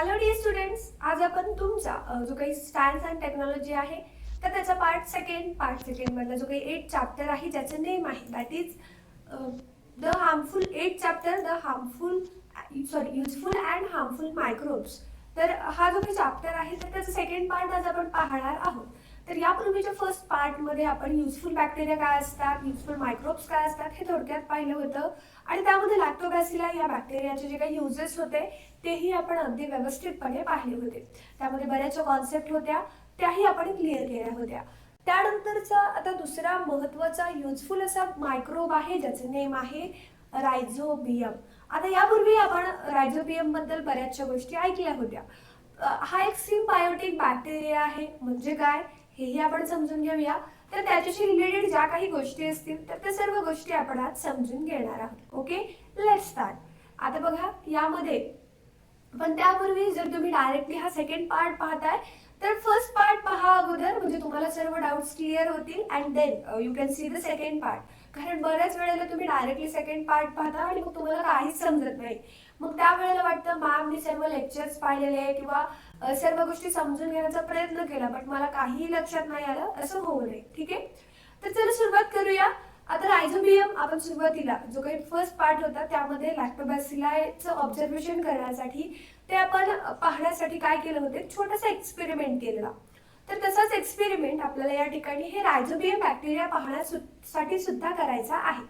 Hello dear students, आज आपण तुमचा जो काही सायन्स अँड टेक्नॉलॉजी आहे तर त्याचा पार्ट सेकंड मधला जो काही 8 चॅप्टर आहे ज्याचं नेम आहे that is the harmful 8 chapter the harmful useful and harmful microbes. तर हा जो काही चॅप्टर आहे तर त्याचा सेकंड पार्ट आज आपण पाहणार आहोत. तर यापूर्वीच्या फर्स्ट पार्टमध्ये आपण युजफुल बॅक्टेरिया काय असतात, युजफुल मायक्रोब्स काय असतात हे थोडक्यात पाहिलं होतं आणि त्यामध्ये लॅक्टोबॅसिला या बॅक्टेरियाचे जे काही युजेस होते तेही आपण अगदी व्यवस्थितपणे पाहिले होते. त्यामध्ये बऱ्याचशा कॉन्सेप्ट होत्या त्याही आपण क्लिअर केल्या होत्या. त्यानंतरचा आता दुसरा महत्त्वाचा युजफुल असा मायक्रोब आहे ज्याचं नेम आहे रायझोबियम. आता यापूर्वी आपण रायझोबियम बद्दल बऱ्याचशा गोष्टी ऐकल्या होत्या. हा एक सिम्बायोटिक बॅक्टेरिया आहे. म्हणजे काय हेही आपण समजून घेऊया. तर त्याच्याशी रिलेटेड ज्या काही गोष्टी असतील तर त्या सर्व गोष्टी आपण आज समजून घेणार आहोत. Okay, let's start. आता बघा यामध्ये पण त्यापूर्वी जर तुम्ही डायरेक्टली हा सेकंड पार्ट पाहताय तर फर्स्ट पार्ट पहा अगोदर, म्हणजे तुम्हाला सर्व डाउट्स क्लिअर होतील and then you can see the second part. कारण बऱ्याच वेळेला तुम्ही डायरेक्टली सेकंड पार्ट पाहता आणि मग तुम्हाला काहीच समजत नाही. मग त्यावेळेला वाटतं मॅम मी सर्व लेक्चर्स पाहिलेले किंवा सर्व गोष्टी समजून घेण्याचा प्रयत्न केला बट मला काहीही लक्षात नाही आलं. असं होऊ नये. ठीक आहे, तर चला सुरुवात करूया. आता रायझोबियम आपण सुरुवातीला जो काही फर्स्ट पार्ट होता त्यामध्ये लॅक्टोबॅसिलाचं ऑब्झर्वेशन करण्यासाठी ते आपण पाहण्यासाठी काय केलं होतं, छोटासा एक्सपेरिमेंट केलेला. तर तसाच एक्सपेरिमेंट आपल्याला या ठिकाणी हे रायझोबियम बॅक्टेरिया पाहण्यासाठी सुद्धा करायचा आहे.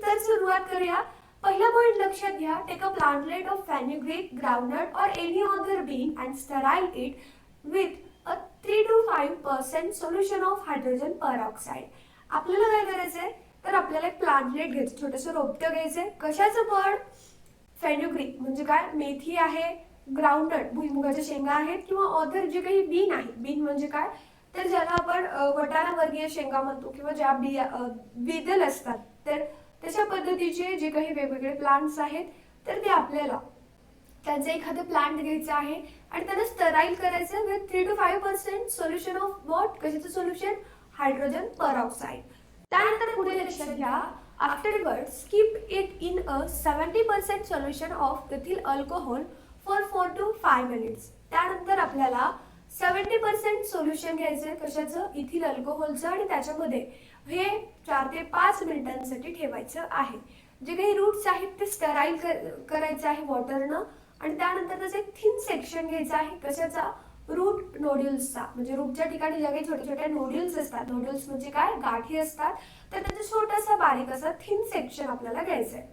तर सुरुवात करूया. पहिला पॉइंट लक्षात घ्या. Take a plantlet of fenugreek, groundnut और any other bean and sterile it with a 3 to 5% solution of hydrogen peroxide. आपल्याला काय करायचंय तर आपल्याला एक प्लांटलेट घ्यायचं, छोटंसं रोपटं घ्यायचंय. कशाचं पण? फेन्युग्रीक म्हणजे काय, मेथी आहे, ग्राउंडनट भुईमुगाच्या शेंगा आहेत किंवा अदर जे काही बीन आहे. बीन म्हणजे काय तर ज्याला आपण वटाणा वर्गीय शेंगा म्हणतो किंवा ज्या बिया बेदल असतात तर तशा पद्धतीचे जे काही वेगवेगळे प्लांट्स आहेत तर ते आपल्याला त्यांचं एखादं प्लांट घ्यायचं आहे आणि त्यांना स्टराईल करायचं with 3 to 5% solution of what, कशाचं सोल्युशन, हायड्रोजन परऑक्साईड. त्यानंतर पुढे लक्षात घ्या. Afterward skip it in a 70% solution of ethyl alcohol for 4 to 5 minutes. त्यानंतर आपल्याला 70% सोल्युशन घ्यायचं, कशाचं, इथिल अल्कोहोलचं, आणि त्याच्यामध्ये हे 4 ते 5 मिनिटांसाठी ठेवायचं आहे. जे काही रूट्स आहेत ते स्टराईल करायचं आहे वॉटरनं आणि त्यानंतर त्याचं एक थिन सेक्शन घ्यायचं आहे. कशाचा, रूट नोड्युल्सचा. म्हणजे रूटच्या ठिकाणी ज्या काही छोट्या छोट्या नोड्युल्स असतात, नोड्युल्स म्हणजे काय, गाठी असतात, तर त्याचा छोटासा बारीक असा थिन सेक्शन आपल्याला घ्यायचं आहे.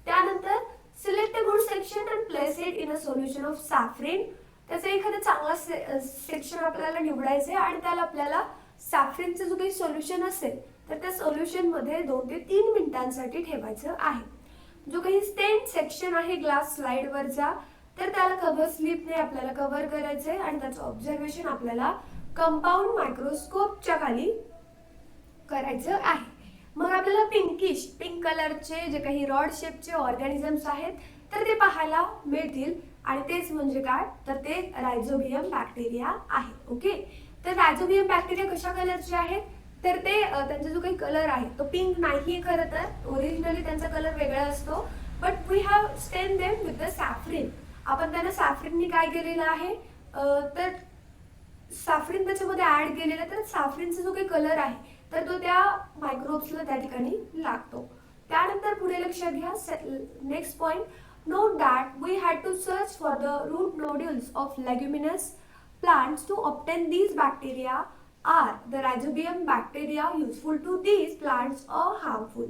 त्यानंतर select a good section and place it in a solution of safranin. त्याचा एखादा चांगला सेक्शन आपल्याला निवडायचं आहे आणि त्याला आपल्याला सॅफ्रिनचं जो काही सोल्युशन असेल तर त्या सोल्युशनमध्ये 2 ते 3 मिनिटांसाठी ठेवायचं आहे. जो काही स्टेन सेक्शन आहे ग्लास स्लाइडवरचा तर त्याला कव्हर स्लिपने आपल्याला कव्हर करायचं आहे आणि त्याचं ऑब्झर्वेशन आपल्याला कंपाऊंड मायक्रोस्कोपच्या खाली करायचं आहे. मग आपल्याला पिंक कलरचे जे काही रॉड शेपचे ऑर्गॅनिझम्स आहेत तर ते पाहायला मिळतील आणि तेच म्हणजे काय तर ते रायझोबियम बॅक्टेरिया आहे. ओके, तर रायझोबियम बॅक्टेरिया कशा कलरचे आहेत तर ते त्यांचा जो काही कलर आहे तो पिंक नाही. खरं तर ओरिजिनली त्यांचा कलर वेगळा असतो बट वी हॅव स्टेन देम विथ द सॅफ्रिन. आपण त्यांना सॅफ्रिननी काय केलेलं आहे तर सॅफ्रिन त्याच्यामध्ये ऍड केलेला, तर सॅफ्रिनचा जो काही कलर आहे तर तो त्या मायक्रोब्सला त्या ठिकाणी लागतो. त्यानंतर पुढे लक्षात घ्या. Next point, note that we had to search for the root nodules of leguminous plants to obtain these bacteria. Are the rhizobium bacteria useful to these plants or harmful?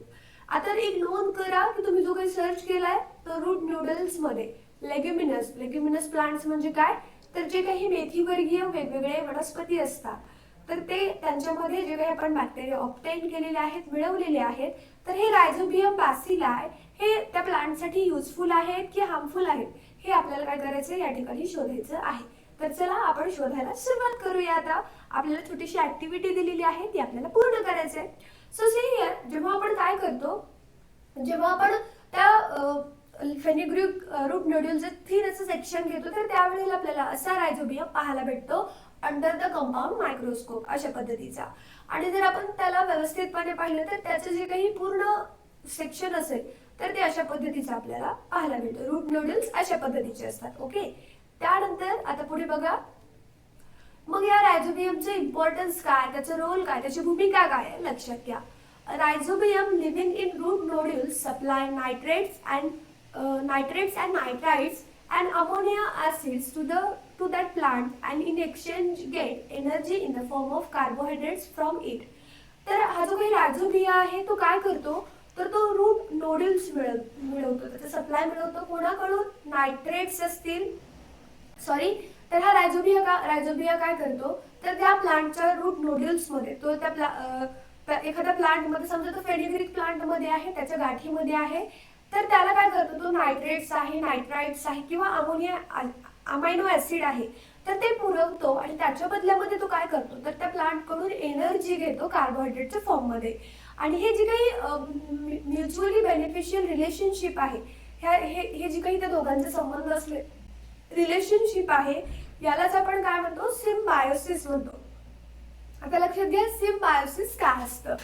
आता एक नोंद करा की तुम्ही जो काही सर्च केलाय तो रूट नूडल्स मध्ये लेग्युमिनस प्लांट्स म्हणजे काय तर जे काही मेथीवर्गीय वेगवेगळे वनस्पती असतात तर ते त्यांच्यामध्ये जे काही आपण बॅक्टेरिया ऑब्टेन केलेले आहेत, मिळवलेले आहेत, तर हे रायझोबियम बॅसिलाई हे त्या प्लांटसाठी युजफुल आहेत की हार्मफुल आहेत हे आपल्याला काय करायचं या ठिकाणी शोधायचं आहे. तर चला आपण शोधायला सुरुवात करूया. आता आपल्याला छोटीशी ऍक्टिव्हिटी दिलेली आहे ती आपल्याला पूर्ण करायची आहे. सो सी हियर, जेव्हा आपण काय करतो, जेव्हा आपण त्या फेनिग्रीक रूट नोड्युलचं थिन असं सेक्शन घेतो तर त्यावेळेला आपल्याला असा रायझोबियम पाहायला भेटतो अंडर द कंपाऊंड मायक्रोस्कोप अशा पद्धतीचा. आणि जर आपण त्याला व्यवस्थितपणे पाहिलं तर त्याचं जे काही पूर्ण सेक्शन असेल तर ते अशा पद्धतीचं आपल्याला पाहायला मिळतं. रूट नूडल्स अशा पद्धतीचे असतात. ओके, त्यानंतर आता पुढे बघा, मग या रायझोबियमचं इम्पॉर्टन्स काय, त्याचा रोल काय, त्याची भूमिका काय आहे लक्षात घ्या. Rhizobium living in root nodules supply nitrates and nitrites and ammonia acids to that plant and in exchange get energy in the form of carbohydrates from it. तर हा जो काही रायझोबिया आहे तो काय करतो, तर तो रूट नोड्यूल्स मिळवतो, त्याचा सप्लाय मिळवतो कोणाकडून, नायट्रेट्स असतील, सॉरी. तर हा रायझोबिया काय करतो, तर त्या प्लांटच्या रूट नोड्यूल्स मध्ये, तो त्या एखाद्या प्लांट मध्ये, समजा तो फेनिग्रीक प्लांट मध्ये आहे, त्याच्या गाठीमध्ये आहे, तर त्याला काय करतो, तो नायट्रेट्स आहे, नायट्राइट्स आहे किंवा अमायनो ऍसिड आहे, तर ते पुरवतो आणि त्याच्या बदल्यामध्ये तो काय करतो, तर त्या प्लांट कडून एनर्जी घेतो कार्बोहायड्रेटच्या फॉर्म मध्ये. आणि हे जे काही म्युच्युअली बेनिफिशियल रिलेशनशिप आहे, हे जे काही त्या दोघांचे संबंध असले, रिलेशनशिप आहे, यालाच आपण काय म्हणतो, सिम्बायोसिस म्हणतो. आता लक्षात घ्या, सिम्बायोसिस काय असतं.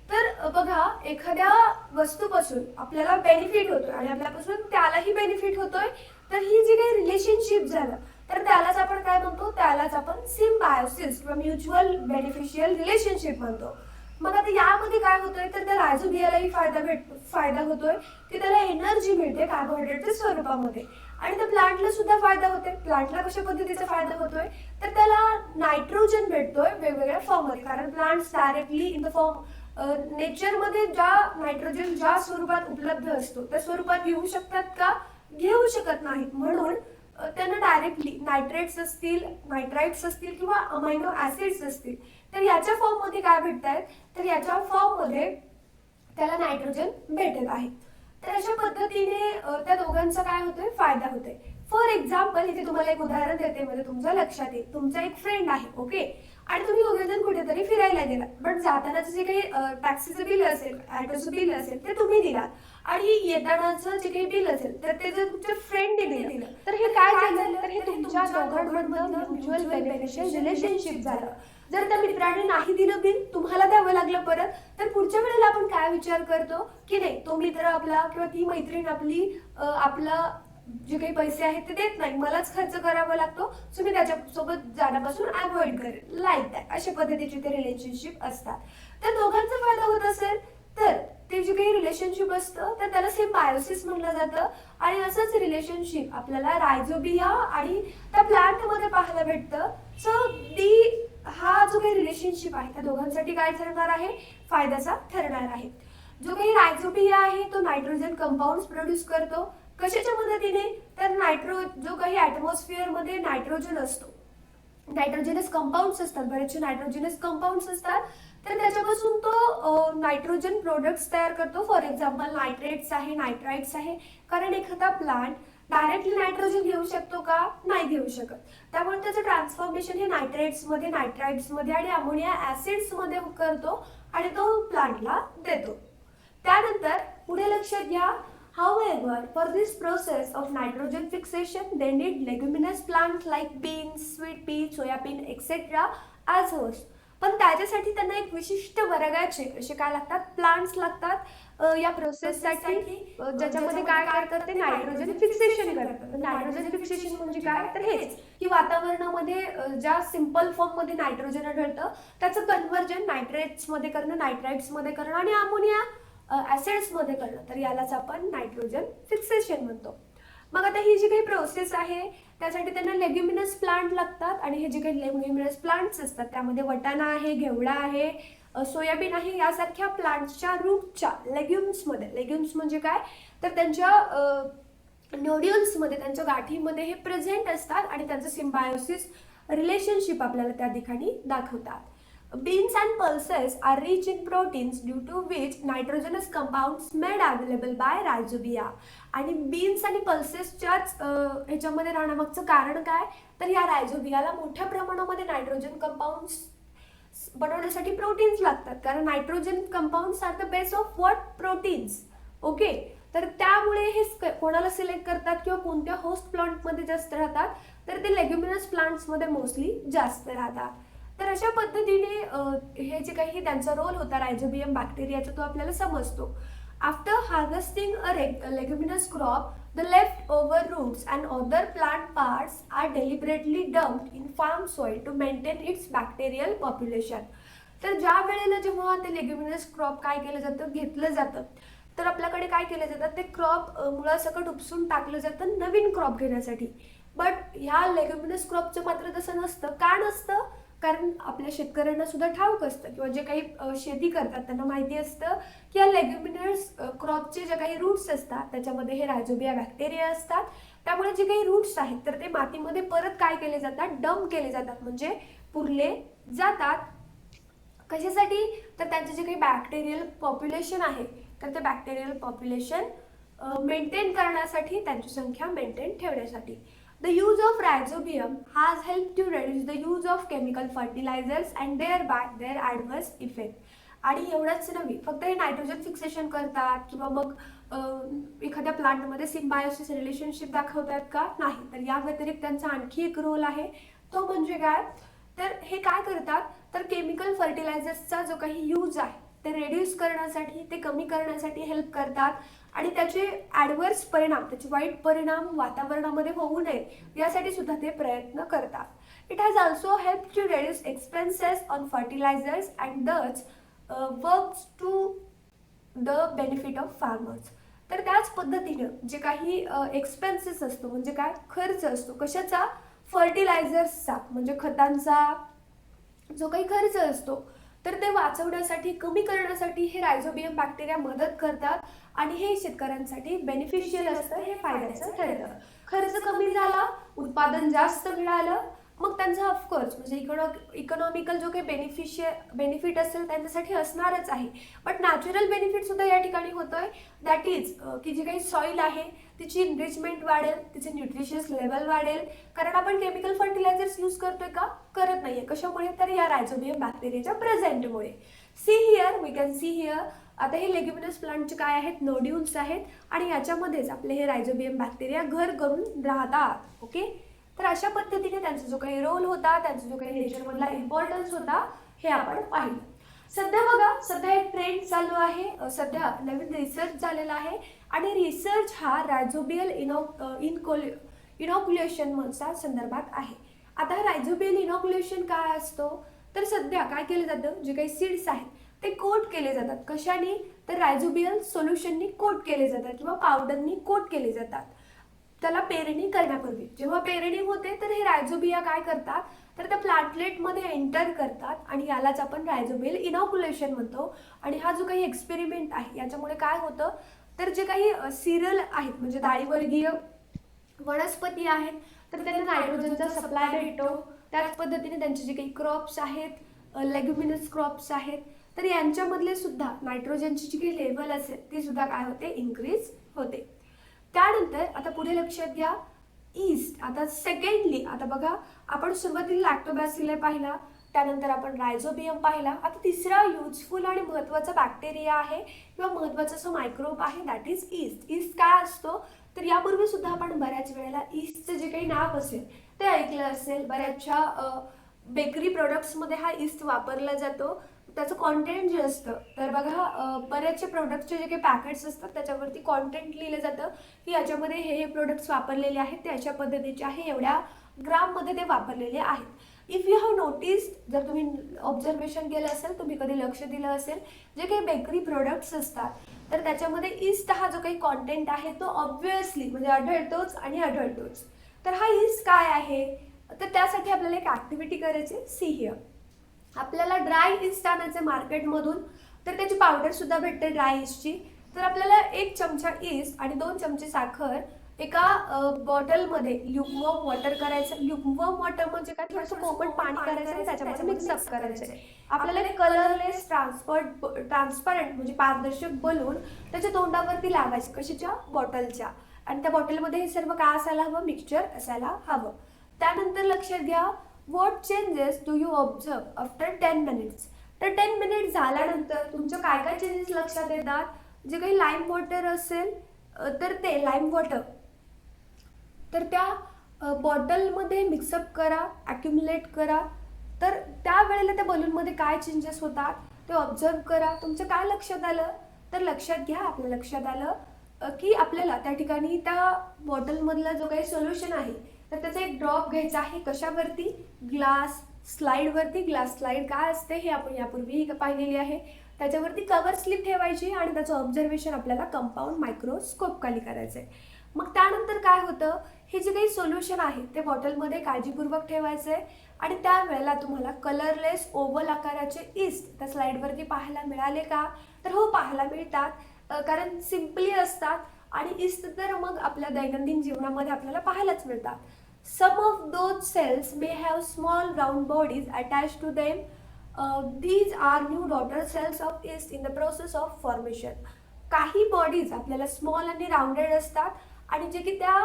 तर बघा, एखाद्या वस्तूपासून आपल्याला बेनिफिट होतोय आणि आपल्यापासून त्यालाही बेनिफिट होतोय, तर ही जी काही रिलेशनशिप झालं, तर त्यालाच आपण काय म्हणतो, त्यालाच आपण सिम्बायोसिस किंवा म्युच्युअल बेनिफिशियल रिलेशनशिप म्हणतो. मग आता यामध्ये काय होतोय, तर त्या रायझोबियालाही फायदा होतोय की त्याला एनर्जी मिळते कार्बोहायड्रेटच्या स्वरूपामध्ये, आणि त्या प्लांटला सुद्धा फायदा होतोय. प्लांटला कशा पद्धतीचा फायदा होतोय, तर त्याला नायट्रोजन भेटतोय वेगवेगळ्या फॉर्म मध्ये, कारण plants directly in the form नेचरमध्ये नायट्रोजन ज्या स्वरूपात उपलब्ध असतो त्या स्वरूपात घेऊ शकतात का, घेऊ शकत नाहीत. म्हणून त्यांना डायरेक्टली नायट्रेट्स असतील, नायट्राइट्स असतील किंवा अमायनो ऍसिड्स असतील, तर याच्या फॉर्म मध्ये काय भेटतायत, तर याच्या फॉर्म मध्ये त्याला नायट्रोजन भेटत आहे. तर अशा पद्धतीने त्या दोघांचा काय होतोय, फायदा होतोय. फॉर एक्झाम्पल, इथे तुम्हाला एक उदाहरण देते, म्हणजे तुमच्या लक्षात येईल. तुमचा एक फ्रेंड आहे, ओके, आणि तुम्ही दोघेजण कुठेतरी फिरायला गेला, बट जातानाचं जे काही टॅक्सीचं बिल असेल, ऑटोचं बिल असेल, ते तुम्ही दिलात, आणि येतानाचं जे काही बिल असेल तर ते जर तुमच्या फ्रेंडने दिलं, तर हे काय झालं, तर हे तुमच्या दोघांमधलं म्युच्युअल बेनिफिशियल रिलेशनशिप झालं. जर त्या मित्राने नाही दिलं बिल, तुम्हाला द्यावं लागलं परत, तर पुढच्या वेळेला आपण काय विचार करतो की नाही, तो मित्र आपला किंवा ती मैत्रीण आपली आपला जे काही पैसे आहेत ते देत नाही, मलाच खर्च करावा लागतो, सो मी त्याच्यासोबत जाण्यापासून अवॉइड करेल, लाईक दॅट. अशा पद्धतीचे ते रिलेशनशिप असतात. तर दोघांचा फायदा होत असेल तर ते जे काही रिलेशनशिप असतं तर त्याला सिम्बायोसिस म्हटलं जातं. आणि असंच रिलेशनशिप आपल्याला रायझोबिया आणि त्या प्लांट मध्ये पाहायला भेटतं. सो हा जो काही रिलेशनशिप आहे त्या दोघांसाठी काय ठरणार आहे, फायद्याचा ठरणार आहे. जो काही रायझोबिया आहे तो नायट्रोजन कंपाऊंड्स प्रोड्यूस करतो. कशाच्या मदतीने, तर जो काही ऍटमॉस्फिअर मध्ये नायट्रोजन असतो, नायट्रोजनस कंपाऊंड्स असतात, बरेचसे नायट्रोजनस कंपाऊंड्स असतात, तर त्याच्यापासून तो नायट्रोजन प्रोडक्ट्स तयार करतो. फॉर एक्झाम्पल नायट्रेट्स आहे, नायट्राइट्स आहे, कारण एखादा प्लांट डायरेक्टली नायट्रोजन घेऊ शकतो का, नाही घेऊ शकत. त्यामुळे त्याचं ट्रान्सफॉर्मेशन हे नायट्रेट्स मध्ये, नायट्राइट्स मध्ये आणि अमोनिया ऍसिड्स मध्ये करतो आणि तो प्लांटला देतो. त्यानंतर पुढे लक्षात घ्या, however, for this process of nitrogen fixation, they need leguminous plants like beans, sweet peas, soybean, etc. as host. पण त्याच्यासाठी त्यांना एक विशिष्ट वर्गाचे असे काय लागतात, प्लांट्स लागतात या प्रोसेससाठी, ज्याच्यामध्ये काय करतात, ते नायट्रोजन फिक्सेशन करतात. नायट्रोजन फिक्सेशन म्हणजे काय, तर हेच की वातावरणामध्ये ज्या सिंपल फॉर्म मध्ये नायट्रोजन आढळतं त्याचं कन्व्हर्जन नायट्रेट्स मध्ये करणं, नायट्राइट्स मध्ये करणं आणि अमोनिया ऍसिड्स मध्ये करणं, तर यालाच आपण नायट्रोजन फिक्सेशन म्हणतो. मग आता ही जी काही प्रोसेस आहे त्यासाठी त्यांना लेग्युमिनस प्लांट लागतात. आणि हे जे काही लेग्युमिनस प्लांट्स असतात त्यामध्ये वटाणा आहे, घेवडा आहे, सोयाबीन आहे, यासारख्या प्लांट्सच्या रूटच्या लेग्युम्समध्ये, लेग्युम्स म्हणजे काय, तर त्यांच्या नोड्युल्समध्ये, त्यांच्या गाठीमध्ये हे प्रेझेंट असतात आणि त्यांचं सिम्बायोसिस रिलेशनशिप आपल्याला त्या ठिकाणी दाखवतात. Beans and pulses are rich in proteins due to which nitrogenous compounds made available by rhizobia. आणि बीन्स आणि पल्सेसच्याच ह्याच्यामध्ये राहण्यामागचं कारण काय, तर या रायझोबियाला मोठ्या प्रमाणामध्ये नायट्रोजन कंपाऊंड्स बनवण्यासाठी प्रोटीन्स लागतात, कारण nitrogen compounds are the base of what, proteins. Okay, तर त्यामुळे हे कोणाला सिलेक्ट करतात किंवा कोणत्या होस्ट प्लांटमध्ये जास्त राहतात, तर ते लेग्युमिनस प्लांट्समध्ये मोस्टली जास्त राहतात. तर अशा पद्धतीने हे जे काही त्यांचा रोल होता रायझोबियम बॅक्टेरियाचा तो आपल्याला समजतो. After harvesting a leguminous crop The leftover roots and other plant parts are deliberately dumped in farm soil to maintain its bacterial population. तर ज्या वेळेला जेव्हा ते लेग्युमिनस क्रॉप काय केलं जातं, घेतलं जातं, तर आपल्याकडे काय केलं जातं, ते क्रॉप मुळासकट उपसून टाकलं जातं नवीन क्रॉप घेण्यासाठी. बट ह्या लेग्युमिनस क्रॉपचं मात्र तसं नसतं. का नसतं? कारण आपल्या शेतकऱ्यांना सुद्धा ठाऊक असतं किंवा जे काही शेती करतात त्यांना माहिती असतं की या लेग्युमिनस क्रॉपचे जे काही रूट्स असतात त्याच्यामध्ये हे रायझोबिया बॅक्टेरिया असतात. त्यामुळे जे काही रूट्स आहेत तर ते मातीमध्ये परत काय केले जातात, डंप केले जातात, म्हणजे पुरले जातात. कशासाठी? तर त्यांचे जे काही बॅक्टेरियल पॉप्युलेशन आहे तर ते बॅक्टेरियल पॉप्युलेशन मेंटेन करण्यासाठी, त्यांची संख्या मेंटेन ठेवण्यासाठी. The use of rhizobium has helped to reduce the use of chemical fertilizers and thereby their adverse effect. आणि एवढंच नव्हे, फक्त हे नायट्रोजन फिक्सेशन करतात किंवा मग एखाद्या प्लांटमध्ये सिम्बायोसिस रिलेशनशिप दाखवतात का? नाही. तर या व्यतिरिक्त त्यांचा आणखी एक रोल आहे, तो म्हणजे काय? तर हे काय करतात, तर केमिकल फर्टिलायझर्सचा जो काही यूज आहे ते रेड्यूस करण्यासाठी, ते कमी करण्यासाठी हेल्प करतात आणि त्याचे ॲडवर्स परिणाम, त्याचे वाईट परिणाम वातावरणामध्ये होऊ नये यासाठी सुद्धा ते प्रयत्न करतात. It has also help to reduce expenses on fertilisers and thus works to the benefit of farmers. तर त्याच पद्धतीनं जे काही एक्सपेन्सेस असतो, म्हणजे काय खर्च असतो, कशाचा? फर्टिलायझर्सचा, म्हणजे खतांचा जो काही खर्च असतो तर ते वाचवण्यासाठी, कमी करण्यासाठी हे रायझोबियम बॅक्टेरिया मदत करतात आणि हे शेतकऱ्यांसाठी बेनिफिशियल असतं, हे फायद्याचं ठरतं. खर्च कमी झाला, उत्पादन जास्त मिळालं, मग त्यांचा ऑफकोर्स म्हणजे इकॉनॉमिकल जो काही बेनिफिट असेल त्यांच्यासाठी असणारच आहे. बट नॅचरल बेनिफिट सुद्धा या ठिकाणी होतोय. दॅट इज की जी काही सॉईल आहे तिची इनरिचमेंट वाढेल, तिचे न्यूट्रिशियस लेवल वाढेल. कारण आपण केमिकल फर्टिलायझर्स यूज करतोय का? करत नाहीये. कशामुळे? तर या रायझोबियम बॅक्टेरियाच्या प्रेझेंटमुळे. See here, we can see here. आता हे लेग्युमिनस प्लांटचे काय आहेत? नोड्यूल्स आहेत आणि याच्यामध्येच आपले हे रायझोबियम बॅक्टेरिया घर करून राहतात. ओके. तर अशा पद्धतीने त्यांचा जो काही रोल होता, त्यांचा जो काही नेचरमधला इम्पॉर्टन्स होता, हे आपण पाहिलं. सध्या बघा, सध्या एक ट्रेंड चालू आहे, सध्या नवीन रिसर्च झालेला आहे आणि रिसर्च हा रायझोबियल इनॉक्युलेशनच्या संदर्भात आहे. आता रायझोबियल इनॉक्युलेशन काय असतो? तर सध्या काय केलं जातं, जे काही सीड्स आहेत ते कोट केले जातात. कशाने? तर रायझोबियल सोल्युशननी कोट केले जातात किंवा पावडरनी कोट केले जातात. त्याला पेरणी करण्यापूर्वी जेव्हा पेरणी होते तर हे रायझोबिया काय करतात, तर त्या प्लांटलेटमध्ये एंटर करतात आणि यालाच आपण रायझोबियल इनॉक्युलेशन म्हणतो. आणि हा जो काही एक्सपेरिमेंट आहे याच्यामुळे काय होतं, तर जे काही सिरियल आहेत म्हणजे डाळीवर्गीय वनस्पती आहेत तर त्यांना नायट्रोजनचा सप्लाय भेटतो. त्याच पद्धतीने त्यांचे जे काही क्रॉप्स आहेत, लेग्युमिनस क्रॉप्स आहेत, तर यांच्यामधले सुद्धा नायट्रोजनची जी काही लेवल असेल ती सुद्धा काय होते, इन्क्रीज होते. त्यानंतर आता पुढे लक्षात घ्या, ईस्ट. आता सेकंडली, आता बघा आपण सुरुवातीला लॅक्टोबॅसिलस पाहिला, त्यानंतर आपण रायझोबियम पाहिला. आता तिसरा युजफुल आणि महत्त्वाचा बॅक्टेरिया आहे किंवा महत्त्वाचा जो मायक्रोब आहे दॅट इज ईस्ट. ईस्ट काय असतो, तर यापूर्वी सुद्धा आपण बऱ्याच वेळेला ईस्टचं जे काही नाव असेल ते ऐकलं असेल. बऱ्याचशा बेकरी प्रोडक्ट्समध्ये हा ईस्ट वापरला जातो. त्याचं कॉन्टेंट जे असतं, तर बघा बऱ्याचशा प्रोडक्टचे जे काही पॅकेट्स असतात त्याच्यावरती कॉन्टेंट लिहिलं जातं की याच्यामध्ये हे प्रोडक्ट्स वापरलेले आहेत, ते अशा पद्धतीचे आहे, एवढ्या ग्राममध्ये ते वापरलेले आहेत. इफ यू हॅव नोटिस्ड, जर तुम्ही ऑब्झर्वेशन केलं असेल, तुम्ही कधी लक्ष दिलं असेल, जे काही बेकरी प्रोडक्ट्स असतात तर त्याच्यामध्ये ईस्ट हा जो काही कॉन्टेंट आहे तो ऑब्व्हियसली म्हणजे आढळतोच आणि आढळतोच. तर हा ईस्ट काय आहे, तर त्यासाठी आपल्याला एक ॲक्टिव्हिटी करायची. सी हिअर, आपल्याला ड्राय ईस्ट आणायचे मार्केटमधून, तर त्याची पावडर सुद्धा भेटते ड्राय ईस्टची. तर आपल्याला 1 चमचा ईस्ट आणि 2 चमचे साखर एका बॉटलमध्ये ल्युकवॉर्म वॉटर करायचं. ल्युकवॉर्म वॉटर म्हणजे काय, थोडंसं कोमट पाणी करायचं आणि त्याच्यामध्ये मिक्सअप करायचं. आपल्याला एक कलरलेस ट्रान्सपरंट म्हणजे पारदर्शक बलून त्याच्या तोंडावरती लावायचं, कशाच्या, बॉटलच्या. आणि त्या बॉटलमध्ये हे सर्व काय असायला हवं, मिक्सचर असायला हवं. त्यानंतर लक्षात घ्या, what changes do you observe after 10 minutes. तर 10 मिनिट झाल्यानंतर तुमच्या काय काय चेंजेस लक्षात येतात. जे काही लाईम वॉटर असेल तर ते लाईम वॉटर तर त्या बॉटलमध्ये मिक्सअप करा, ॲक्युम्युलेट करा. तर त्यावेळेला त्या बलूनमध्ये काय चेंजेस होतात ते ऑब्झर्व करा. तुमच्या काय लक्षात आलं, तर लक्षात घ्या, आपल्या लक्षात आलं की आपल्याला त्या ठिकाणी त्या बॉटलमधला जो काही सोल्युशन आहे तर त्याचा एक ड्रॉप घ्यायचा आहे. कशावरती? ग्लास स्लाईडवरती. ग्लास स्लाईड काय असते हे आपण यापूर्वीही पाहिलेली आहे. त्याच्यावरती कवर स्लिप ठेवायची आणि त्याचं ऑब्झर्वेशन आपल्याला कंपाऊंड मायक्रोस्कोप खाली करायचं आहे. मग त्यानंतर काय होतं, हे जे काही सोल्युशन आहे ते बॉटलमध्ये काळजीपूर्वक ठेवायचं आहे आणि त्यावेळेला तुम्हाला कलरलेस ओव्हल आकाराचे ईस्ट त्या स्लाईडवरती पाहायला मिळाले का? तर हो, पाहायला मिळतात. कारण सिम्पली असतात आणि ईस्ट तर मग आपल्या दैनंदिन जीवनामध्ये आपल्याला पाहायलाच मिळतात. Some of those cells may have small round bodies attach to them. these are new daughter cells of yeast in the process of formation. काही बॉडीज आपल्याला स्मॉल आणि राउंडेड असतात आणि जे की त्या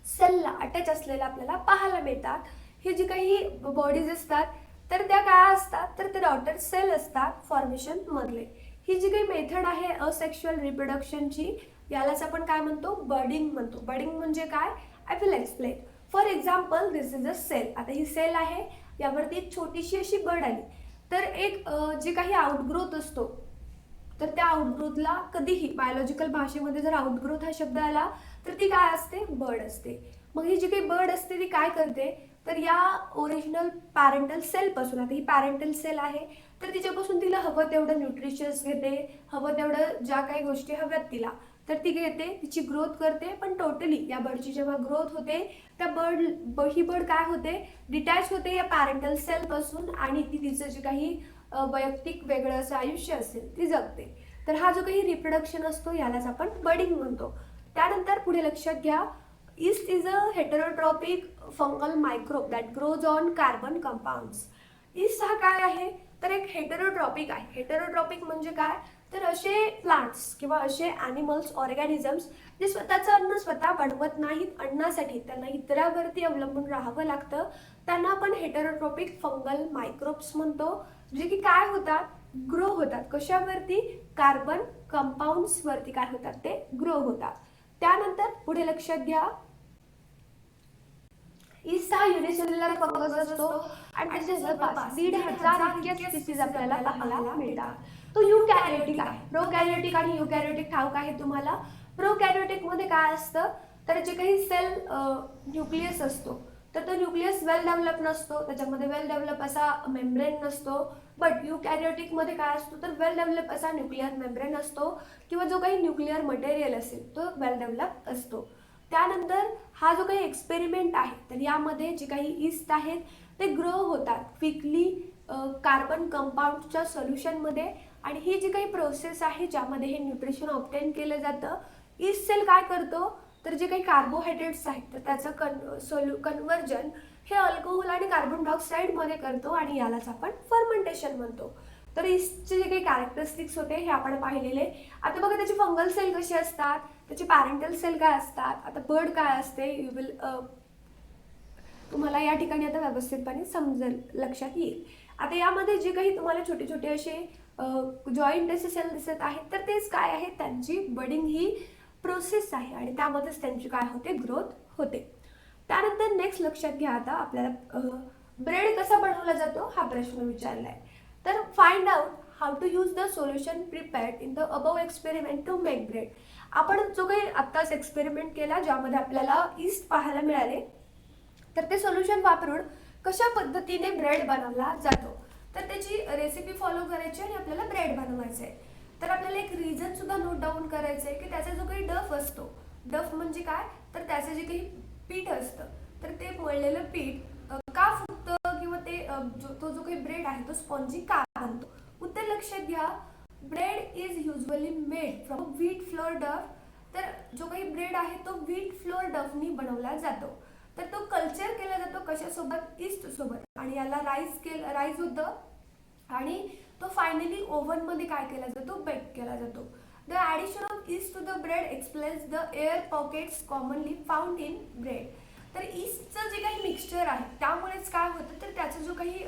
सेलला अटॅच असलेल्या आपल्याला पाहायला मिळतात. हे जे काही बॉडीज असतात तर त्या काय असतात, तर ते डॉटर सेल असतात फॉर्मेशन मधले. ही जी काही मेथड आहे असेक्शुअल रिप्रोडक्शनची, यालाच आपण काय म्हणतो, बर्डिंग म्हणतो. बर्डिंग म्हणजे काय, I will explain. For example, this is a cell. आता ही सेल आहे, यावरती एक छोटीशी अशी बड आली तर एक जे काही आउटग्रोथ असतो तर त्या आउटग्रोथला कधीही बायोलॉजिकल भाषेमध्ये जर आउटग्रोथ हा शब्द आला तर ती काय असते, बर्ड असते. मग ही जी काही बर्ड असते ती काय करते, तर या ओरिजिनल पॅरेंटल सेलपासून, आता ही पॅरेंटल सेल आहे तर तिच्यापासून तिला हवं तेवढं न्यूट्रिशन्स घेते, हवं तेवढं ज्या काही गोष्टी हव्यात तिला तर ती घेते, तिची ग्रोथ करते. पण टोटली या बर्डची जेव्हा ग्रोथ होते त्या ही बर्ड काय होते, डिटॅच होते या पॅरेंटल सेलपासून आणि ती तिचं जे काही वैयक्तिक वेगळं असं आयुष्य असेल ती जगते. तर हा जो काही रिप्रोडक्शन असतो यालाच आपण बर्डिंग म्हणतो. त्यानंतर पुढे लक्षात घ्या, yeast is a heterotrophic fungal microbe that grows on carbon compounds. yeast हा काय आहे, तर एक हेटेरोट्रॉपिक आहे. हेटेरोट्रॉपिक म्हणजे काय, तर असे प्लांट्स किंवा असे ॲनिमल्स, ऑर्गॅनिझम्स जे स्वतःचं अन्न स्वतः बनवत नाहीत, अन्नासाठी त्यांना इतरावरती अवलंबून राहावं लागतं, त्यांना आपण हेटेरोट्रॉपिक फंगल मायक्रोब्स म्हणतो. जे की काय होतात, ग्रो होतात. कशावरती, कार्बन कंपाऊंड्सवरती काय होतात, ते ग्रो होतात. त्यानंतर पुढे लक्षात घ्या, ईस्ट हा युनिसेल्युलर फंगस असतो आणि त्याचे जवळपास 1,500 इतके स्पीसीज आपल्याला पाहायला मिळतात. तो युकॅरियोटिक आहे. प्रोकॅरियोटिक आणि युकॅरियोटिक ठाऊक आहे तुम्हाला. प्रोकॅरियोटिक मध्ये काय असतं, तर जे काही सेल न्यूक्लियस असतो तर तो न्यूक्लियस वेल डेव्हलप नसतो, त्याच्यामध्ये वेल डेव्हलप असा मेम्ब्रेन नसतो. बट युकॅरियोटिक मध्ये काय असतो, तर वेल डेव्हलप असा न्यूक्लिअर मेम्ब्रेन असतो किंवा जो काही न्यूक्लिअर मटेरियल असेल तो वेल डेव्हलप असतो. त्यानंतर हा जो काही एक्सपेरिमेंट आहे तर यामध्ये जे काही ईस्ट आहेत ते ग्रो होतात क्विकली कार्बन कंपाऊंडच्या सोल्युशनमध्ये आणि ही जी काही प्रोसेस आहे ज्यामध्ये हे न्यूट्रिशन ऑब्टेन केलं जातं. ईस्ट सेल काय करतो, तर जे काही कार्बोहायड्रेट्स आहेत तर त्याचं कन्व्हर्जन हे अल्कोहोल आणि कार्बन डायऑक्साईडमध्ये करतो आणि यालाच आपण फर्मेंटेशन म्हणतो. तर ईस्टचे जे काही कॅरेक्टरिस्टिक्स होते हे आपण पाहिलेले. आता बघा त्याची फंगल सेल कशी असतात, त्याची पॅरेंटल सेल काय असतात, आता बर्ड काय असते, यू विल तुम्हाला या ठिकाणी आता व्यवस्थितपणे समजेल, लक्षात येईल. आता यामध्ये जे काही तुम्हाला छोटे छोटे असे जॉईंट असे सेल दिसत आहेत तर तेच काय आहे, त्यांची बडिंग ही प्रोसेस आहे आणि त्यामध्येच त्यांची काय होते, ग्रोथ होते. त्यानंतर नेक्स्ट लक्षात घ्या, आता आपल्याला ब्रेड कसा बनवला जातो हा प्रश्न विचारलाय. तर find out how to use the solution prepared in the above experiment to make bread. आपण जो काही आत्ताच एक्सपेरिमेंट केला ज्यामध्ये आपल्याला ईस्ट पाहायला मिळाले तर ते सोल्युशन वापरून कशा पद्धतीने ब्रेड बनवला जातो तर त्याची रेसिपी फॉलो करायची आणि आपल्याला ब्रेड बनवायचं आहे. तर आपल्याला एक रिझन सुद्धा नोट डाऊन करायचं आहे की त्याचा जो काही डफ असतो, डफ म्हणजे काय, तर त्याचं जे काही पीठ असतं तर ते मळलेलं पीठ का फुगतं किंवा ते तो जो काही ब्रेड आहे तो स्पॉन्जी का बनतो. उत्तर लक्षात घ्या, bread is usually made from wheat flour dough. तर जो काही ब्रेड आहे तो व्हीट फ्लोअर डफनी बनवला जातो. तर तो कल्चर केला जातो कशासोबत, ईस्ट सोबत आणि याला राईस होतं आणि तो फायनली ओव्हनमध्ये काय केला जातो, बेक केला जातो. The addition of yeast to the bread explains the air pockets commonly found in bread. तर ईस्टचं जे काही मिक्सचर आहे त्यामुळेच काय होतं, तर त्याचा जो काही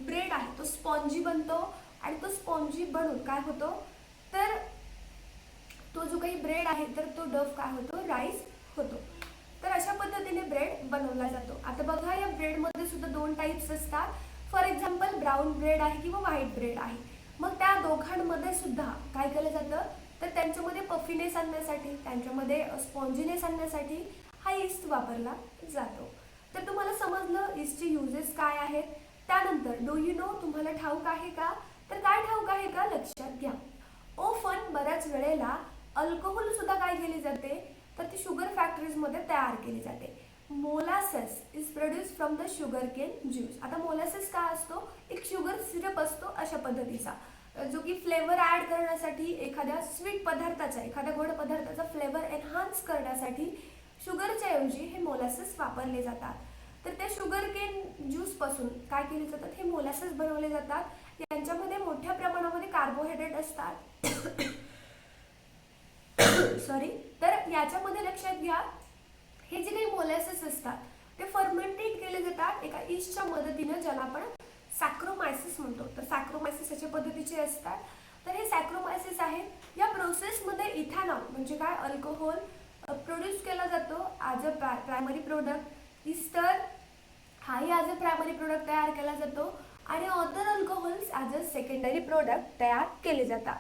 ब्रेड आहे तो स्पॉन्जी बनतो आणि तो स्पॉन्जी बनून काय होतो, तर तो जो काही ब्रेड आहे तर तो डफ काय होतो, राईस होतो. तर अशा पद्धतीने ब्रेड बनवला जातो. आता बघा, या ब्रेडमध्ये सुद्धा 2 टाईप्स असतात. फॉर एक्झाम्पल ब्राऊन ब्रेड आहे किंवा व्हाईट ब्रेड आहे. मग त्या दोघांमध्ये सुद्धा काय केलं जातं, तर त्यांच्यामध्ये पफिनेस आणण्यासाठी, त्यांच्यामध्ये स्पॉन्जीनेस आणण्यासाठी हा ईस्ट वापरला जातो. तर तुम्हाला समजलं ईस्टचे युजेस काय आहेत. त्यानंतर डू यू नो, तुम्हाला ठाऊक आहे का? तर काय ठाऊक आहे का लक्षात घ्या. ओफन बऱ्याच वेळेला अल्कोहोल सुद्धा काय केली जाते, तर ती शुगर फॅक्टरीजमध्ये तयार केली जाते. Molasses is produce from the sugar cane juice. आता मोलासेस काय असतो, एक शुगर सिरप असतो अशा पद्धतीचा, जो की फ्लेवर ॲड करण्यासाठी, एखाद्या स्वीट पदार्थाचा, एखाद्या गोड पदार्थाचा फ्लेवर एनहान्स करण्यासाठी शुगरच्या ऐवजी हे मोलासेस वापरले जातात. तर त्या शुगर केन ज्यूसपासून काय केले जातात, हे मोलासेस बनवले जातात. यांच्यामध्ये मोठ्या प्रमाणामध्ये कार्बोहायड्रेट असतात. सॉरी. तर याच्यामध्ये लक्षात घ्या, हे जे काही मोलॅसेस असतात ते फर्मेंटेड केले जातात एका ईस्टच्या मदतीने, ज्याला आपण सॅक्रोमायसिस म्हणतो. तर सॅक्रोमायसिस अशा पद्धतीचे असतात. तर हे सॅक्रोमायसिस आहेत. या प्रोसेसमध्ये इथेनॉल म्हणजे काय, अल्कोहोल प्रोड्यूस केला जातो as a primary product. Easter हाही ॲज अ प्रायमरी प्रोडक्ट तयार केला जातो आणि other alcohols as a secondary product तयार केले जातात.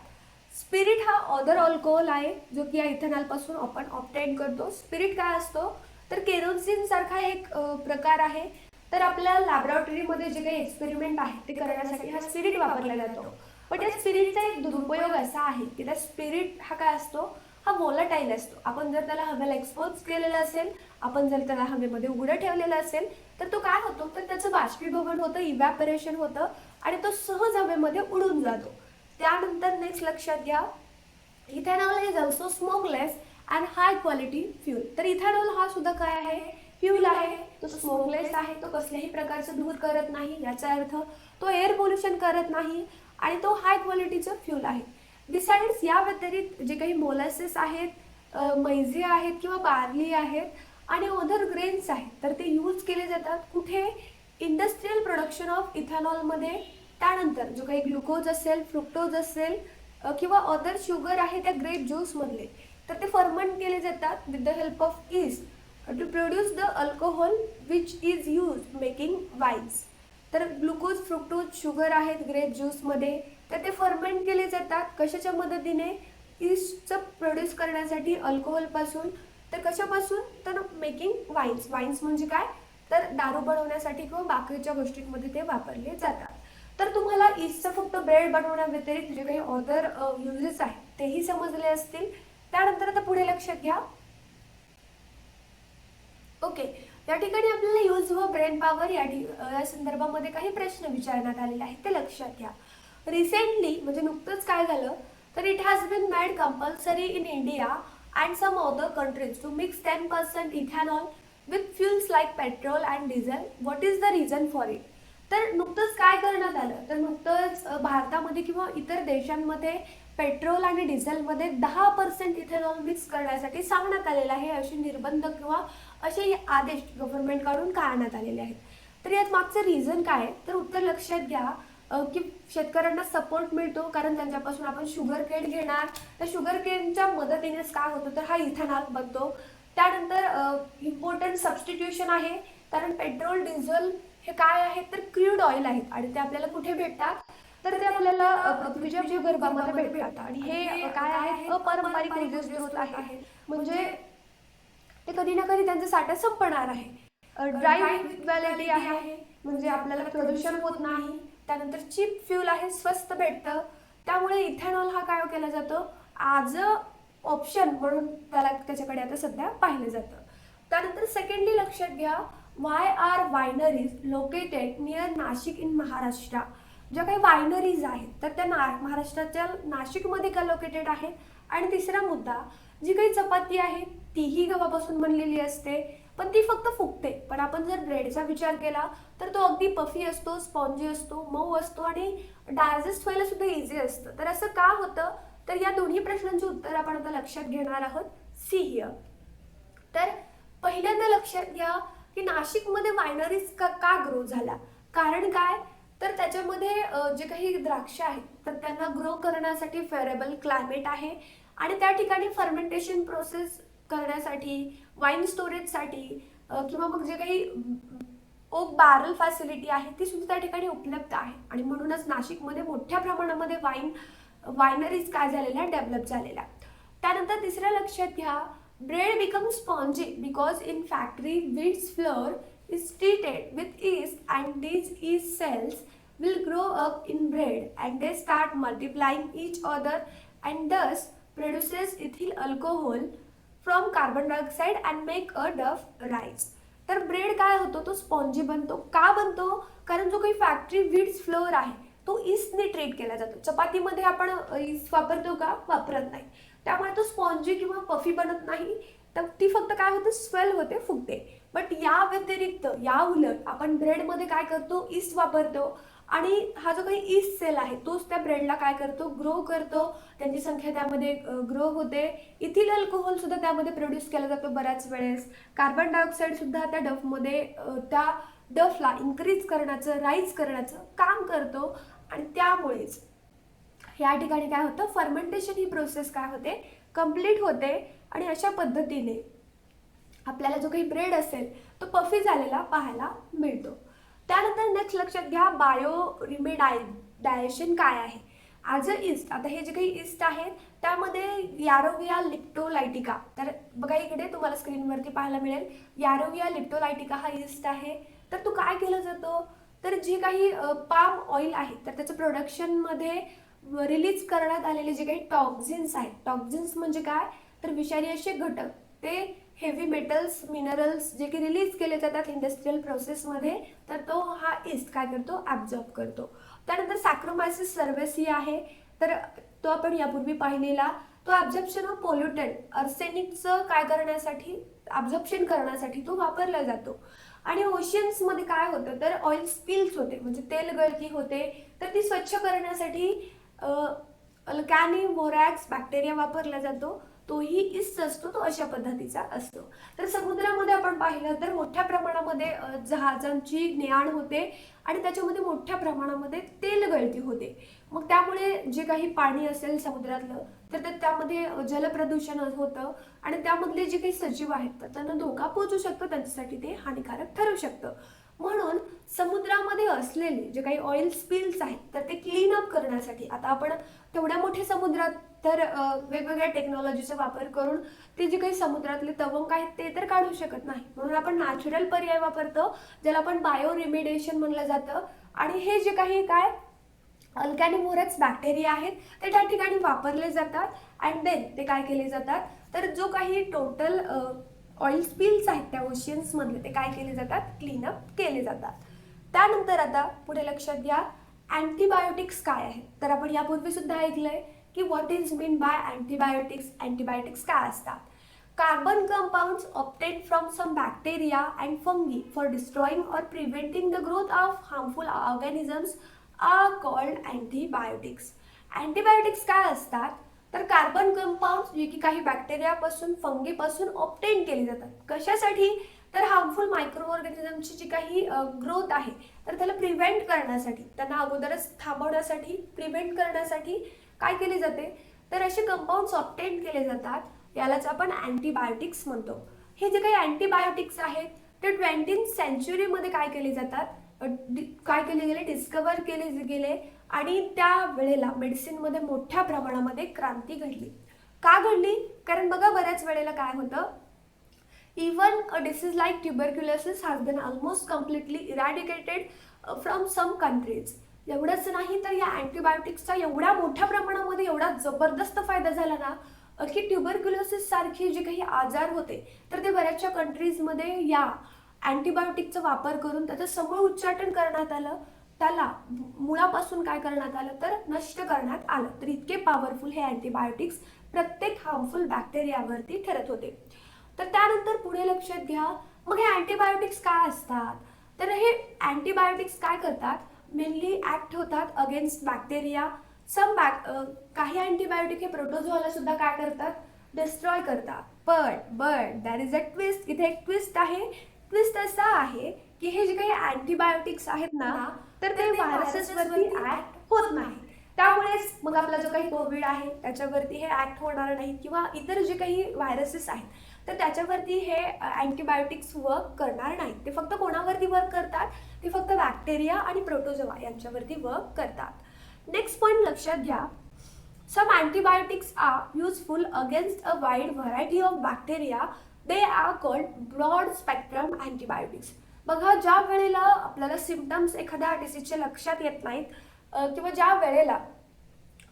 स्पिरिट हा अदर अल्कोहोल आहे, जो की या इथेनॉलपासून आपण ऑब्टेन करतो. स्पिरिट काय असतो, तर केरोसिन सारखा एक प्रकार आहे. तर आपल्या लॅबोरेटरीमध्ये जे काही एक्सपेरिमेंट आहे ते करण्यासाठी हा स्पिरिट वापरला जातो. पण त्या स्पिरिटचा एक दुरुपयोग असा आहे की त्या स्पिरिट हा काय असतो, हा व्होलाटाईल असतो. आपण जर त्याला हवेला एक्सपोज केलेलं असेल, आपण जर त्याला हवेमध्ये उघडं ठेवलेलं असेल, तर तो काय होतो, तर त्याचं बाष्पीभवन होतं, इव्हॅपोरेशन होतं आणि तो सहज हवेमध्ये उडून जातो. त्यानंतर नेक्स्ट लक्षात घ्या, ethanol is also smokeless and high quality fuel. तर इथेनॉल हा सुद्धा काय आहे, फ्यूल आहे. तो स्मोकलेस आहे, तो कसल्याही प्रकारचं धूर करत नाही, याचा अर्थ तो एअर पोल्युशन करत नाही आणि तो हाय क्वालिटीचं फ्यूल आहे. बिसाइड्स या व्यतिरिक्त जे काही मोलासेस आहेत, मैजे आहेत किंवा बार्ली आहेत आणि अदर ग्रेन्स आहेत, तर ते यूज केले जातात कुठे, इंडस्ट्रियल प्रोडक्शन ऑफ इथेनॉलमध्ये. त्यानंतर जो काही ग्लुकोज असेल, फ्रुक्टोज असेल किंवा अदर शुगर आहे त्या ग्रेप ज्यूसमधले, तर ते फर्मेंट केले जातात with the help of yeast to produce the alcohol which is use making wines. तर ग्लुकोज, फ्रुक्टोज, शुगर आहेत ग्रेप ज्यूसमध्ये, तर ते फर्मेंट केले जातात कशाच्या मदतीने, ईस्टचं प्रोड्यूस करण्यासाठी अल्कोहोलपासून. तर कशापासून, तर मेकिंग वाईन्स. वाईन्स म्हणजे काय, तर दारू बनवण्यासाठी किंवा बाकीच्या गोष्टींमध्ये ते वापरले जातात. तर तुम्हाला ईस्टचं फक्त ब्रेड बनवण्याव्यतिरिक्त जे काही अदर युजेस आहेत तेही समजले असतील. त्यानंतर आता पुढे लक्षात घ्या. ओके, या ठिकाणी आपल्याला यूज व ब्रेन पॉवर या संदर्भामध्ये काही प्रश्न विचारण्यात आलेले आहेत, ते लक्षात घ्या. रिसेंटली म्हणजे नुकतंच काय झालं, तर it has been made compulsory in India and some other countries to mix 10% ethanol with fuels like petrol and diesel. What is the reason for it. तर नुकतंच काय करण्यात आलं, तर नुकतंच भारतामध्ये किंवा इतर देशांमध्ये पेट्रोल आणि डिझेलमध्ये 10% इथेनॉल मिक्स करण्यासाठी सांगण्यात आलेलं आहे. असे निर्बंध किंवा असे आदेश गव्हर्नमेंटकडून काढण्यात आलेले आहेत. तर यात मागचं रिझन काय आहे, तर उत्तर लक्षात घ्या की शेतकऱ्यांना सपोर्ट मिळतो, कारण त्यांच्यापासून आपण शुगर केन घेणार, तर शुगर केनच्या मदतीनेच काय होतं, तर हा इथेनॉल बनतो. त्यानंतर इम्पॉर्टंट सबस्टिट्यूशन आहे, कारण पेट्रोल, डिझेल हे काय आहेत, तर क्रूड ऑइल आहेत आणि ते आपल्याला कुठे भेटतात, तर ते आपल्याला पृथ्वीच्या भूगर्भामध्ये भेटतात आणि हे काय आहेत, अपारंपरिक ऊर्जा स्रोत आहे. म्हणजे ते कधी ना कधी त्यांचा साठा संपणार आहे. ड्राईव्ह इक्वॅलिटी आहे, म्हणजे आपल्याला प्रदूषण होत नाही. त्यानंतर चीप फ्यूल आहे, स्वस्त भेटतं. त्यामुळे इथेनॉल हा काय केला जातो, ॲज अ ऑप्शन म्हणून त्याच्याकडे आता सध्या पाहिलं जातं. त्यानंतर सेकंडली लक्षात घ्या, why are wineries located near Nashik in Maharashtra. ज्या काही वायनरीज आहेत तर त्या महाराष्ट्राच्या नाशिकमध्ये का लोकेटेड आहेत. आणि तिसरा मुद्दा, जी काही चपाती आहे तीही गव्हापासून बनलेली असते, पण ती फक्त फुगते. पण आपण जर ब्रेडचा विचार केला तर तो अगदी पफी असतो, स्पॉन्जी असतो, मऊ असतो आणि डायजेस्ट व्हायला सुद्धा इझी असतं. तर असं का होतं, तर या दोन्ही प्रश्नांची उत्तर आपण आता लक्षात घेणार आहोत. See here. तर पहिल्यांदा लक्षात घ्या की नाशिकमध्ये वायनरीज का ग्रो झाला. कारण काय, तर त्याच्यामध्ये जे काही द्राक्ष आहेत तर त्यांना ग्रो करण्यासाठी फेअरेबल क्लायमेट आहे आणि त्या ठिकाणी फर्मेंटेशन प्रोसेस करण्यासाठी, वाईन स्टोरेजसाठी किंवा मग जे काही ओक बॅरल फॅसिलिटी आहे ती सुद्धा त्या ठिकाणी उपलब्ध आहे आणि म्हणूनच नाशिकमध्ये मोठ्या प्रमाणामध्ये वाईन वायनरीज काय झालेल्या डेव्हलप झालेल्या. त्यानंतर तिसऱ्या लक्षात घ्या, bread become spongy because in factory wheat's flour is treated with yeast and these yeast cells will grow up in bread and they start multiplying each other and thus produces ethyl alcohol from carbon dioxide and make a dough rise. तर bread काय होतो, तो spongy बनतो. का बनतो? कारण जो काही फॅक्टरी व्हीट्स फ्लोअर आहे तो ईस्टने ट्रीट केला जातो. चपातीमध्ये आपण ईस्ट वापरतो का? वापरत नाही. त्यामुळे तो स्पॉन्जी किंवा पफी बनत नाही, तर ती फक्त काय होते, स्वेल होते, फुगते. बट या व्यतिरिक्त या उलट आपण ब्रेडमध्ये काय करतो, ईस्ट वापरतो आणि हा जो काही ईस्ट सेल आहे तोच त्या ब्रेडला काय करतो, ग्रो करतो. त्यांची संख्या त्यामध्ये ग्रो होते. इथिल अल्कोहोल सुद्धा त्यामध्ये प्रोड्यूस केला जातो बऱ्याच वेळेस. कार्बन डायऑक्साईड सुद्धा त्या डफमध्ये त्या डफला इन्क्रीज करण्याचं, राईज करण्याचं काम करतो आणि त्यामुळेच या ठिकाणी काय होतं, फर्मेंटेशन ही प्रोसेस काय होते, कंप्लीट होते आणि अशा पद्धतीने आपल्याला जो काही ब्रेड असेल तो पफी झालेला पाहायला मिळतो. त्यानंतर नेक्स्ट लक्षात घ्या, बायो रिमेडायशन काय आहे. ॲज अ इस्ट, आता हे जे काही इस्ट आहेत त्यामध्ये यारोविया लिप्टोलायटिका, तर बघा इकडे तुम्हाला स्क्रीनवरती पाहायला मिळेल यारोविया लिप्टोलायटिका हा इस्ट आहे. तर तो काय केलं जातो, तर जे काही पाम ऑइल आहे तर त्याचं प्रोडक्शनमध्ये रिलीज करण्यात आलेले जे काही टॉक्झिन्स आहेत, टॉक्झिन्स म्हणजे काय, तर विषारी असे घटक, ते हेवी मेटल्स, मिनरल्स जे की रिलीज केले जातात इंडस्ट्रियल प्रोसेसमध्ये, तर तो हा ईस्ट काय करतो, ॲब्झॉर्ब करतो. त्यानंतर सॅक्रोमायसिस सर्वेसी आहे, तर तो आपण यापूर्वी पाहिलेला, तो ॲब्झॉर्प्शन ऑफ पोल्युटंट अर्सेनिकचं काय करण्यासाठी, ॲब्झॉर्प्शन करण्यासाठी तो वापरला जातो. आणि ओशियन्समध्ये काय होतं, तर ऑइल स्पिल्स होते, म्हणजे तेल गळती होते, तर ती स्वच्छ करण्यासाठी अल्कॅनी बोरॅक्स बॅक्टेरिया वापरला जातो. तोही ईस्ट असतो, तो अशा पद्धतीचा असतो. तर समुद्रामध्ये आपण पाहिलं तर मोठ्या प्रमाणामध्ये जहाजांची ने-आण होते आणि त्याच्यामध्ये मोठ्या प्रमाणामध्ये तेल गळती होते. मग त्यामुळे जे काही पाणी असेल समुद्रातलं तर त्यामध्ये जलप्रदूषण होतं आणि त्यामधले जे काही सजीव आहेत तर त्यांना धोका पोहोचू शकतो, त्यांच्यासाठी ते हानिकारक ठरू शकतं. म्हणून समुद्रामध्ये असलेले जे काही ऑइल स्पिल्स आहेत तर ते क्लीन अप करण्यासाठी, आता आपण तेवढ्या मोठ्या समुद्रात तर वेगवेगळ्या टेक्नॉलॉजीचा वापर करून ते जे काही समुद्रातले तवंग आहेत ते तर काढू शकत नाही, म्हणून आपण नॅचरल पर्याय वापरतो, ज्याला आपण बायो रिमेडिएशन म्हणलं जातं. आणि हे जे काही काय अल्कॅनिमोरॅक्स बॅक्टेरिया आहेत ते त्या ठिकाणी वापरले जातात अँड देन ते काय केले जातात, तर जो काही टोटल ऑइल स्पिल्स आहेत त्या ओशियन्समधले ते काय केले जातात, क्लीनअप केले जातात. त्यानंतर आता पुढे लक्षात घ्या, अँटीबायोटिक्स काय आहेत. तर आपण यापूर्वी सुद्धा ऐकलंय की what is mean by antibiotics. Antibiotics काय असतात, carbon compounds obtained from some bacteria and fungi for destroying और preventing the growth of harmful organisms are called antibiotics. Antibiotics काय असतात, तर कार्बन कंपाउंड्स जे की काही बॅक्टेरियापासून, फंगीपासून ऑब्टेन केले जातात. कशासाठी, तर हार्मफुल मायक्रो ऑर्गॅनिझमची जी काही ग्रोथ आहे तर त्याला प्रिव्हेंट करण्यासाठी, त्यांना अगोदरच थांबवण्यासाठी, प्रिव्हेंट करण्यासाठी काय केले जाते, तर असे कंपाउंड्स ऑब्टेन केले जातात. यालाच आपण अँटीबायोटिक्स म्हणतो. हे जे काही अँटीबायोटिक्स आहेत ते 20th सेंचुरीमध्ये काय केले जातात, काय केले गेले, डिस्कवर केले गेले आणि त्या वेळेला मेडिसिनमध्ये मोठ्या प्रमाणामध्ये क्रांती घडली. का घडली, कारण बघा बऱ्याच वेळेला काय होतं, even a disease like tuberculosis has been almost completely eradicated from some countries. एवढंच नाही तर या अँटीबायोटिक्सचा एवढ्या मोठ्या प्रमाणामध्ये एवढा जबरदस्त फायदा झाला ना की ट्युबरक्युलोसिस सारखे जे काही आजार होते तर ते बऱ्याचशा कंट्रीजमध्ये या अँटीबायोटिकचा वापर करून त्याचं समूळ उच्चाटन करण्यात आलं, त्याला मुळापासून काय करण्यात आलं, तर नष्ट करण्यात आलं. तर इतके पॉवरफुल हे अँटीबायोटिक्स प्रत्येक हार्मफुल बॅक्टेरियावरती ठरत होते. तर त्यानंतर पुढे लक्षात घ्या, मग हे अँटीबायोटिक्स काय असतात, तर हे अँटीबायोटिक्स काय करतात, मेनली ॲक्ट होतात अगेन्स्ट बॅक्टेरिया. काही अँटीबायोटिक हे प्रोटोझोआला सुद्धा काय करतात, डिस्ट्रॉय करतात. But there is a twist. इथे एक ट्विस्ट आहे. ट्विस्ट असा आहे की हे जे काही अँटीबायोटिक्स आहेत ना तर ते व्हायरसेसवरती ॲक्ट होत नाही. त्यामुळेच मग आपला जो काही कोविड आहे त्याच्यावरती हे ॲक्ट होणार नाही किंवा इतर जे काही व्हायरसेस आहेत तर त्याच्यावरती हे अँटीबायोटिक्स वर्क करणार नाहीत. ते फक्त कोणावरती वर्क करतात, ते फक्त बॅक्टेरिया आणि प्रोटोझोआ यांच्यावरती वर्क करतात. नेक्स्ट पॉईंट लक्षात घ्या, Some antibiotics are useful against a wide variety of bacteria. They are called broad spectrum antibiotics. बघा, ज्या वेळेला आपल्याला सिम्पटम्स एखाद्या डिसीजच्या लक्षात येत नाहीत किंवा ज्या वेळेला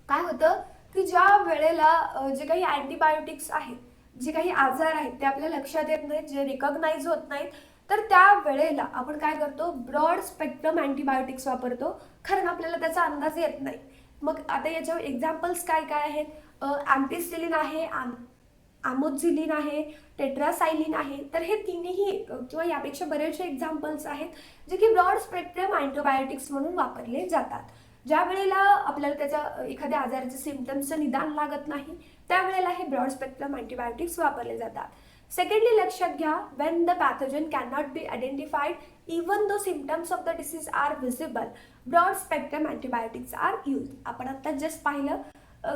काय होतं की ज्या वेळेला जे काही अँटीबायोटिक्स आहेत, जे काही आजार आहेत ते आपल्या लक्षात येत नाहीत, जे रिकॉग्नाइज होत नाहीत, तर त्या वेळेला आपण काय करतो, ब्रॉड स्पेक्ट्रम अँटीबायोटिक्स वापरतो, कारण आपल्याला त्याचा अंदाज येत नाही. मग आता याच्यावर एक्झाम्पल्स काय काय आहेत, अँपिसिलिन आहे, आमोक्झिलिन आहे, टेट्रासाइलिन आहे. तर हे तिन्ही किंवा यापेक्षा बरेचसे एक्झाम्पल्स आहेत जे की ब्रॉड स्पेक्ट्रम अँटीबायोटिक्स म्हणून वापरले जातात. ज्या वेळेला आपल्याला त्याच्या एखाद्या आजाराचे सिम्पटम्सचं निदान लागत नाही त्यावेळेला हे ब्रॉड स्पेक्ट्रम अँटीबायोटिक्स वापरले जातात. सेकंडली लक्षात घ्या, when the pathogen can not be identified even though symptoms of the disease are visible, broad spectrum antibiotics are use. आपण आता जस्ट पाहिलं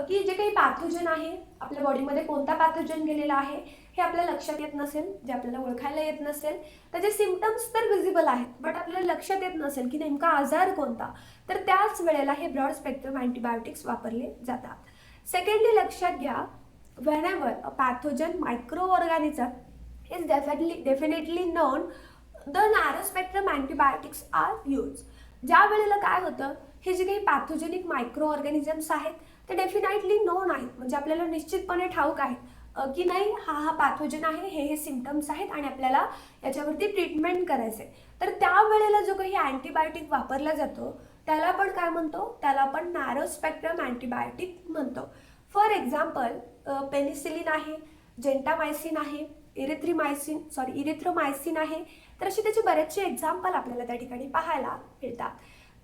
की जे काही पॅथोजन आहे, आपल्या बॉडीमध्ये कोणता पॅथोजन गेलेला आहे हे आपल्याला लक्षात येत नसेल, जे आपल्याला ओळखायला येत नसेल, त्याचे सिम्पटम्स तर विजिबल आहेत बट आपल्याला लक्षात येत नसेल की नेमका आजार कोणता, तर त्याच वेळेला हे ब्रॉड स्पेक्ट्रम अँटीबायोटिक्स वापरले जातात. सेकंडली लक्षात घ्या, whenever a pathogen microorganism is definitely known, the narrow spectrum antibiotics are used. ज्या वेळेला काय होतं, हे जे काही पॅथोजेनिक मायक्रो ऑर्गॅनिझम्स आहेत ते डेफिनेटली नोन आहेत, म्हणजे आपल्याला निश्चितपणे ठाऊक आहे की नाही हा पॅथोजन आहे, हे सिम्पटम्स आहेत आणि आपल्याला याच्यावरती ट्रीटमेंट करायचं आहे. तर त्यावेळेला जो काही अँटीबायोटिक वापरला जातो त्याला आपण काय म्हणतो, त्याला आपण नॅरो स्पेक्ट्रम अँटीबायोटिक म्हणतो. फॉर एक्झाम्पल, पेनिसिलिन आहे, जेंटामायसिन आहे, इरिथ्रोमायसिन आहे. तर असे त्याचे बरेचसे एक्झाम्पल आपल्याला त्या ठिकाणी पाहायला मिळतात.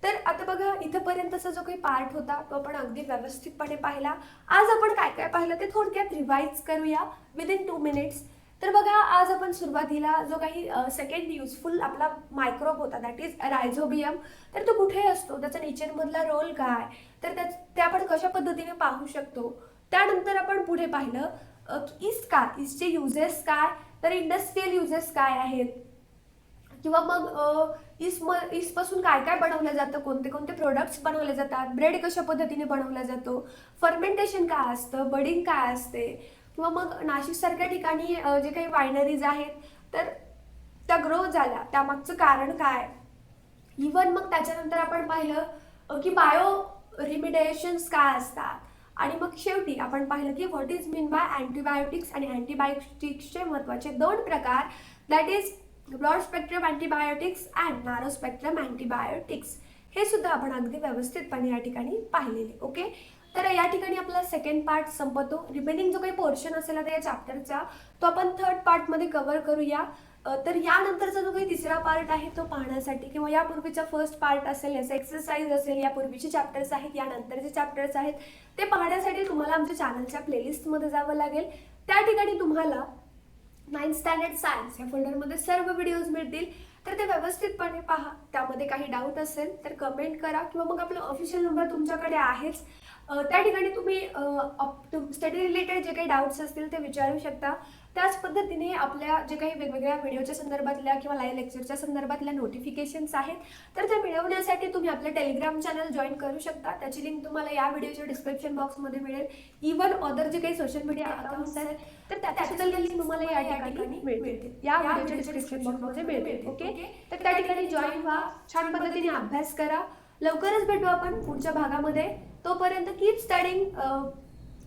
तर आता बघा, इथंपर्यंतचा जो काही पार्ट होता तो आपण अगदी व्यवस्थितपणे पाहिला. आज आपण काय काय पाहिलं ते थोडक्यात रिवाइज करूया विदिन 2 मिनिट्स. तर बघा, आज आपण सुरुवातीला जो काही सेकंड युजफुल आपला मायक्रोब होता, दॅट इज रायझोबियम. तर तो कुठे असतो, त्याचा नेचरमधला रोल काय, तर ते आपण कशा पद्धतीने पाहू शकतो. त्यानंतर आपण पुढे पाहिलं इस्ट काय, इस्टचे युजेस काय, तर इंडस्ट्रियल युजेस काय आहेत, किंवा मग ईस्टपासून काय काय बनवलं जातं, कोणते कोणते प्रोडक्ट्स बनवले जातात, ब्रेड कशा पद्धतीने बनवला जातो, फर्मेंटेशन काय असतं, बडिंग काय असते, किंवा मग नाशिकसारख्या ठिकाणी जे काही वायनरीज आहेत तर त्या ग्रो झाल्या त्यामागचं कारण काय. इवन मग त्याच्यानंतर आपण पाहिलं की बायो रिमिडिएशन्स काय असतात. आणि मग शेवटी आपण पाहिलं की what is mean by antibiotics आणि अँटीबायोटिक्सचे महत्त्वाचे 2 प्रकार, that is broad spectrum antibiotics and narrow spectrum antibiotics. हे सुद्धा आपण अगदी व्यवस्थितपणे या ठिकाणी पाहिलेले. ओके, तर या ठिकाणी आपला सेकंड पार्ट संपतो. रिमेनिंग जो काही पोर्शन असेल आता या चॅप्टरचा तो आपण थर्ड पार्टमध्ये कव्हर करूया. तर यानंतरचा जो काही तिसरा पार्ट आहे तो पाहण्यासाठी, किंवा यापूर्वीचा फर्स्ट पार्ट असेल, याचा एक्सरसाइज असेल, यापूर्वीचे चॅप्टर्स आहेत, यानंतरचे चॅप्टर्स आहेत, ते पाहण्यासाठी तुम्हाला आमच्या चॅनलच्या प्लेलिस्टमध्ये जावं लागेल. त्या ठिकाणी तुम्हाला 9th स्टँडर्ड सायन्स या फोल्डरमध्ये सर्व व्हिडिओज मिळतील. तर ते व्यवस्थितपणे पहा. त्यामध्ये काही डाऊट असेल तर कमेंट करा, किंवा मग आपलं ऑफिशियल नंबर तुमच्याकडे आहेच, त्या ठिकाणी तुम्ही स्टडी रिलेटेड जे काही डाऊट्स असतील ते विचारू शकता. त्याच पद्धतीने आपल्या जे काही वेगवेगळ्या व्हिडिओच्या संदर्भातल्या किंवा लाईव्ह लेक्चरच्या संदर्भातल्या नोटिफिकेशन्स आहेत तर ते मिळवण्यासाठी तुम्ही आपलं टेलिग्राम चॅनल जॉईन करू शकता. त्याची लिंक तुम्हाला या व्हिडिओच्या डिस्क्रिप्शन बॉक्समध्ये मिळेल. इवन अदर जे काही सोशल मीडिया अकाउंट्स आहेत तर त्याच्या लिंक तुम्हाला या ठिकाणी मिळतील, या व्हिडिओच्या डिस्क्रिप्शन बॉक्समध्ये मिळतील. ओके, तर त्या ठिकाणी जॉईन व्हा, छान पद्धतीने अभ्यास करा. लवकरच भेटू आपण पुढच्या भागामध्ये. तोपर्यंत keep studying.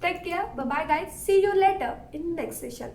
Take care. Bye guys. See you later in next session.